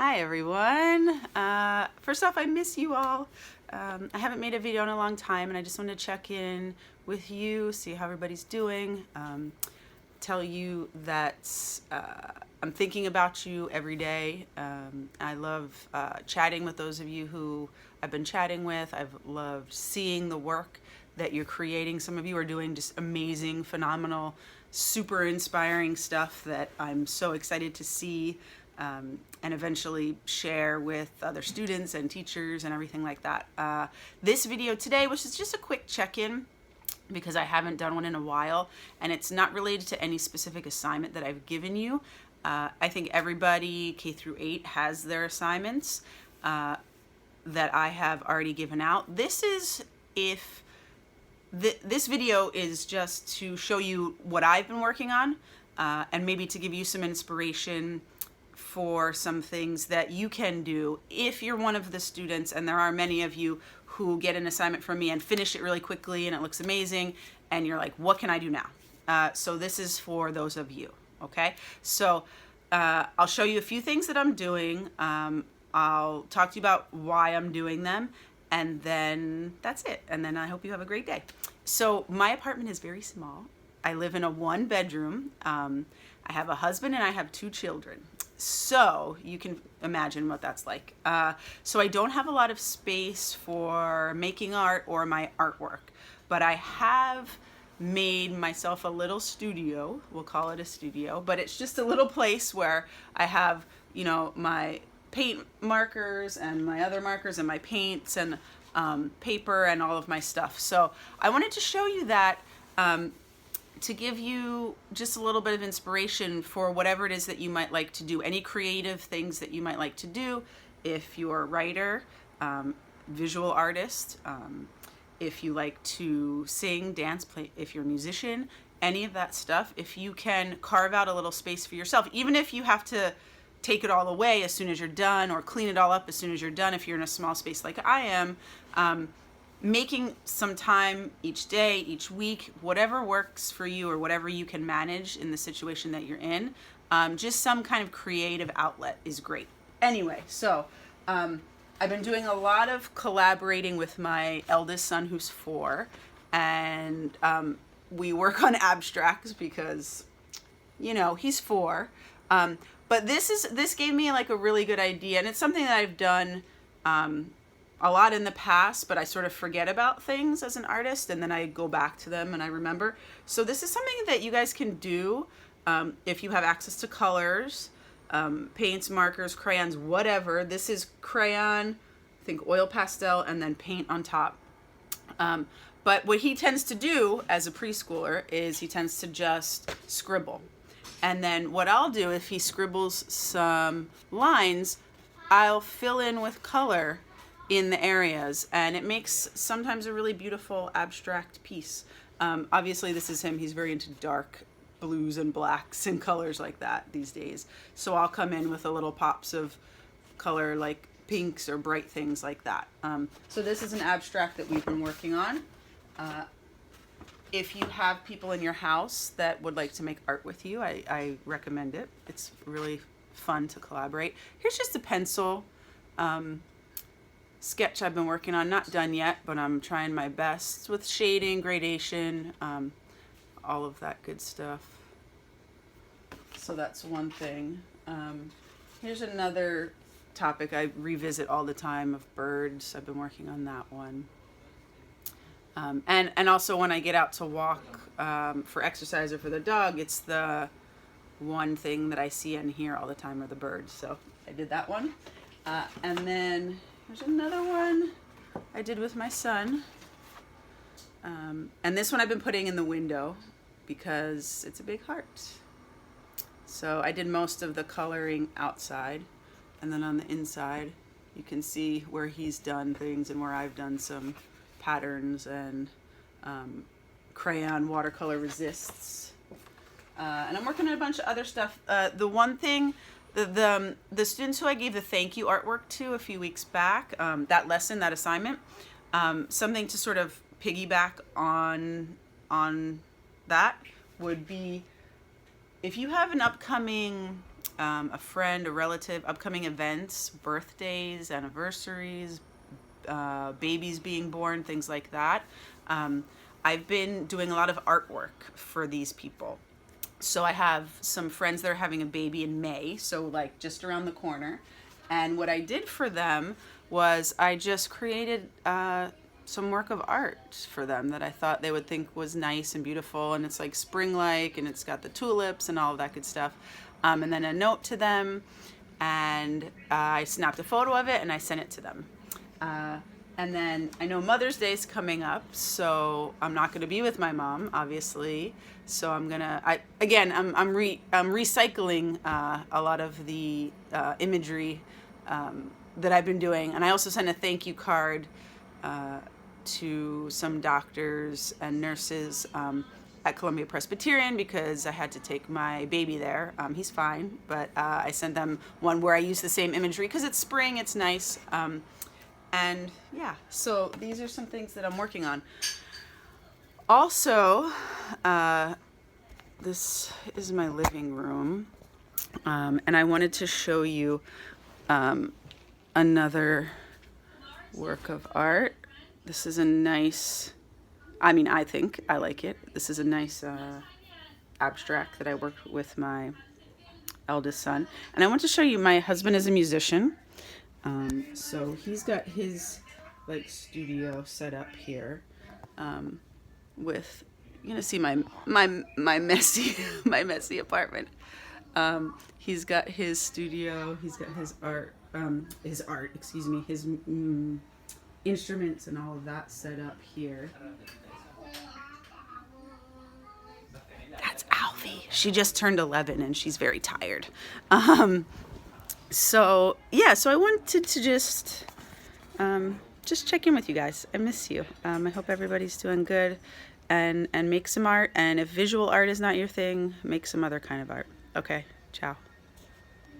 Hi everyone. First off, I miss you all. I haven't made a video in a long time and I just want to check in with you, see how everybody's doing, tell you that I'm thinking about you every day. I love chatting with those of you who I've been chatting with. I've loved seeing the work that you're creating. Some of you are doing just amazing, phenomenal, super inspiring stuff that I'm so excited to see and eventually share with other students and teachers and everything like that. This video today, which is just a quick check-in because I haven't done one in a while, and it's not related to any specific assignment that I've given you. I think everybody K through 8 has their assignments that I have already given out. This is if this video is just to show you what I've been working on and maybe to give you some inspiration for some things that you can do if you're one of the students, and there are many of you who get an assignment from me and finish it really quickly and it looks amazing and you're like, what can I do now? So this is for those of you, okay? So I'll show you a few things that I'm doing. I'll talk to you about why I'm doing them, and then that's it. And then I hope you have a great day. So my apartment is very small. I live in a 1-bedroom. I have a husband and I have 2 children. So you can imagine what that's like. So I don't have a lot of space for making art or my artwork, but I have made myself a little studio. We'll call it a studio, but it's just a little place where I have, you know, my paint markers and my other markers and my paints and paper and all of my stuff. So I wanted to show you that to give you just a little bit of inspiration for whatever it is that you might like to do, any creative things that you might like to do. If you're a writer, visual artist, if you like to sing, dance, play, if you're a musician, any of that stuff, if you can carve out a little space for yourself, even if you have to take it all away as soon as you're done or clean it all up as soon as you're done, if you're in a small space like I am, making some time each day, each week, whatever works for you or whatever you can manage in the situation that you're in, just some kind of creative outlet is great. Anyway, so I've been doing a lot of collaborating with my eldest son who's 4, and we work on abstracts because, you know, he's 4. But this gave me like a really good idea, and it's something that I've done a lot in the past, but I sort of forget about things as an artist and then I go back to them and I remember. So this is something that you guys can do if you have access to colors, paints, markers, crayons, whatever. This is crayon, I think oil pastel, and then paint on top. But what he tends to do as a preschooler is he tends to just scribble. And then what I'll do, if he scribbles some lines, I'll fill in with color in the areas, and it makes sometimes a really beautiful abstract piece. Obviously this is him, he's very into dark blues and blacks and colors like that these days. So I'll come in with a little pops of color like pinks or bright things like that. So this is an abstract that we've been working on. If you have people in your house that would like to make art with you, I recommend it. It's really fun to collaborate. Here's just a pencil sketch I've been working on, not done yet, but I'm trying my best with shading, gradation, all of that good stuff. So that's one thing. Here's another topic I revisit all the time of birds. I've been working on that one. And also when I get out to walk for exercise or for the dog, it's the one thing that I see and hear all the time are the birds. So I did that one. And then there's another one I did with my son. And this one I've been putting in the window because it's a big heart. So I did most of the coloring outside, and then on the inside you can see where he's done things and where I've done some patterns and crayon watercolor resists. And I'm working on a bunch of other stuff. The one thing, the students who I gave the thank you artwork to a few weeks back, that lesson, that assignment, something to sort of piggyback on that would be, if you have an upcoming a friend, a relative, upcoming events, birthdays, anniversaries, babies being born, things like that. I've been doing a lot of artwork for these people. So I have some friends that are having a baby in May, so like just around the corner. And what I did for them was I just created some work of art for them that I thought they would think was nice and beautiful. And it's like spring-like, and it's got the tulips and all of that good stuff. And then a note to them, and I snapped a photo of it and I sent it to them. And then I know Mother's Day is coming up, so I'm not going to be with my mom, obviously. So I'm recycling a lot of the imagery that I've been doing, and I also sent a thank you card to some doctors and nurses at Columbia Presbyterian because I had to take my baby there. He's fine, but I sent them one where I use the same imagery because it's spring, it's nice. And yeah, so these are some things that I'm working on. Also, this is my living room, and I wanted to show you another work of art. This is a nice, I think I like it. This is a nice abstract that I worked with my eldest son. And I want to show you, my husband is a musician. So he's got his like studio set up here, with, you're gonna see my messy my messy apartment. He's got his studio, he's got his instruments and all of that set up here. That's Alfie. She just turned 11 and she's very tired. So yeah, so I wanted to just check in with you guys. I miss you. I hope everybody's doing good, and make some art. And if visual art is not your thing, make some other kind of art. Okay, ciao.